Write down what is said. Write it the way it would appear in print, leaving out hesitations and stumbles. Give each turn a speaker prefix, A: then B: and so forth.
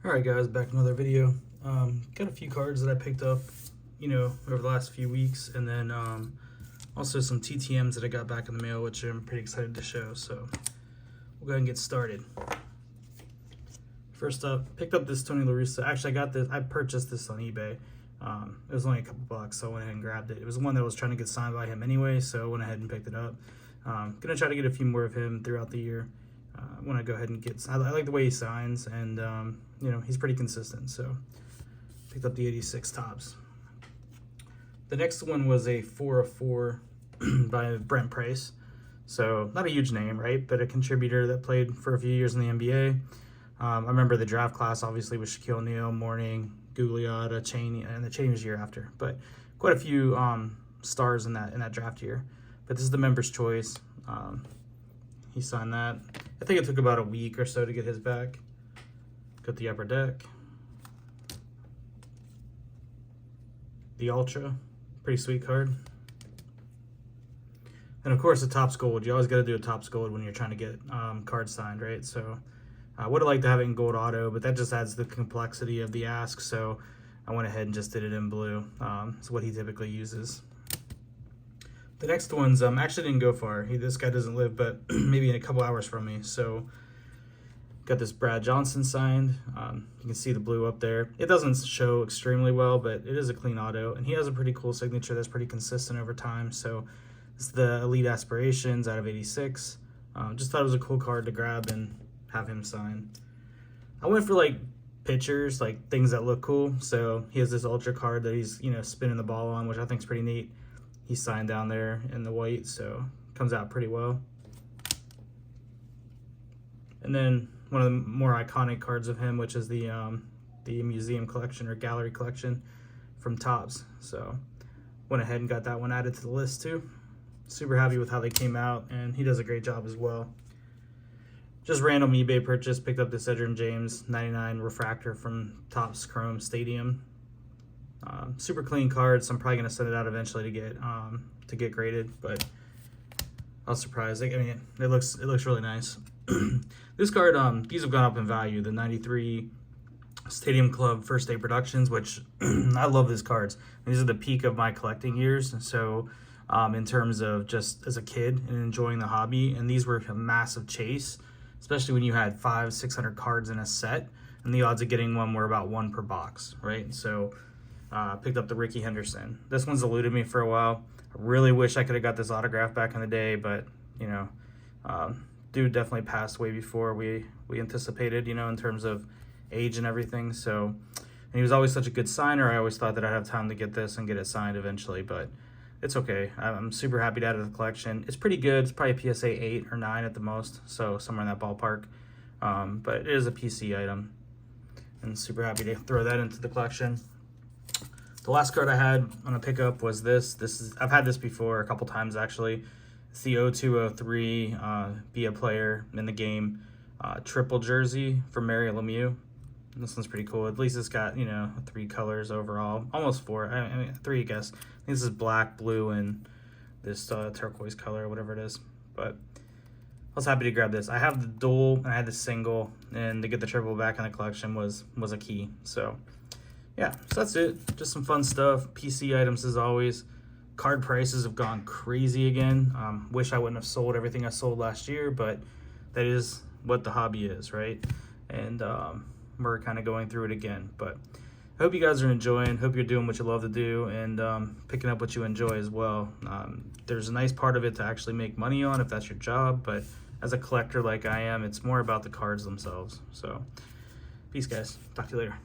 A: Alright guys, back with another video. Got a few cards that I picked up, over the last few weeks, and then also some TTMs that I got back in the mail, which I'm pretty excited to show. So we'll go ahead and get started. First up, picked up this Tony La Russa. Actually, I purchased this on eBay. It was only a couple bucks, so I went ahead and grabbed it. It was one that was trying to get signed by him anyway, so I went ahead and picked it up. Gonna try to get a few more of him throughout the year. When I go ahead and I like the way he signs, and he's pretty consistent. So picked up the 86 tops. The next one was a 4 of 4 by Brent Price. So not a huge name, right? But a contributor that played for a few years in the NBA. I remember the draft class obviously with Shaquille O'Neal, Mourning, Gugliotta, Chaney, and the Chaney was year after. But quite a few stars in that draft year. But this is the member's choice. He signed that. I think it took about a week or so to get his back. Got the upper deck. The Ultra. Pretty sweet card. And of course the Topps Gold. You always got to do a Topps Gold when you're trying to get cards signed, right? So I would have liked to have it in gold auto, but that just adds the complexity of the ask. So I went ahead and just did it in blue. It's what he typically uses. The next one's actually didn't go far. This guy doesn't live but maybe in a couple hours from me. So got this Brad Johnson signed. You can see the blue up there. It doesn't show extremely well, but it is a clean auto. And he has a pretty cool signature that's pretty consistent over time. So this is the Elite Aspirations out of 86. Just thought it was a cool card to grab and have him sign. I went for like pitchers, like things that look cool. So he has this Ultra card that he's spinning the ball on, which I think is pretty neat. He's signed down there in the white, so comes out pretty well. And then one of the more iconic cards of him, which is the museum collection or gallery collection from Topps. So went ahead and got that one added to the list too. Super happy with how they came out, and he does a great job as well. Just random eBay purchase, picked up this Edgerrin James 99 refractor from Topps Chrome Stadium. Super clean card, so I'm probably gonna send it out eventually to get graded, but I was surprised. I mean, it looks really nice. This card, these have gone up in value. The 93 Stadium Club First Day Productions, which I love these cards. These are the peak of my collecting years. So in terms of just as a kid and enjoying the hobby, and these were a massive chase, especially when you had 500-600 cards in a set, and the odds of getting one were about 1 per box, right? So picked up the Rickey Henderson. This one's eluded me for a while. I really wish I could have got this autograph back in the day, but dude definitely passed way before we anticipated, in terms of age and everything. So, and he was always such a good signer. I always thought that I'd have time to get this and get it signed eventually, but it's okay. I'm super happy to add it to the collection. It's pretty good. It's probably a PSA 8 or 9 at the most, so somewhere in that ballpark. But it is a PC item, and super happy to throw that into the collection. The last card I had on a pickup was this. I've had this before a couple times actually. It's the 0203 be a player in the game triple jersey from Mario Lemieux. This one's pretty cool. At least it's got 3 colors overall, almost 4. I mean 3, I guess. I think this is black, blue, and this turquoise color or whatever it is. But I was happy to grab this. I have the dual and I had the single, and to get the triple back in the collection was a key. So yeah, so that's it. Just some fun stuff. PC items as always. Card prices have gone crazy again. Wish I wouldn't have sold everything I sold last year, but that is what the hobby is, right? And we're kind of going through it again. But I hope you guys are enjoying. Hope you're doing what you love to do, and picking up what you enjoy as well. There's a nice part of it to actually make money on if that's your job, but as a collector like I am, it's more about the cards themselves. So peace, guys. Talk to you later.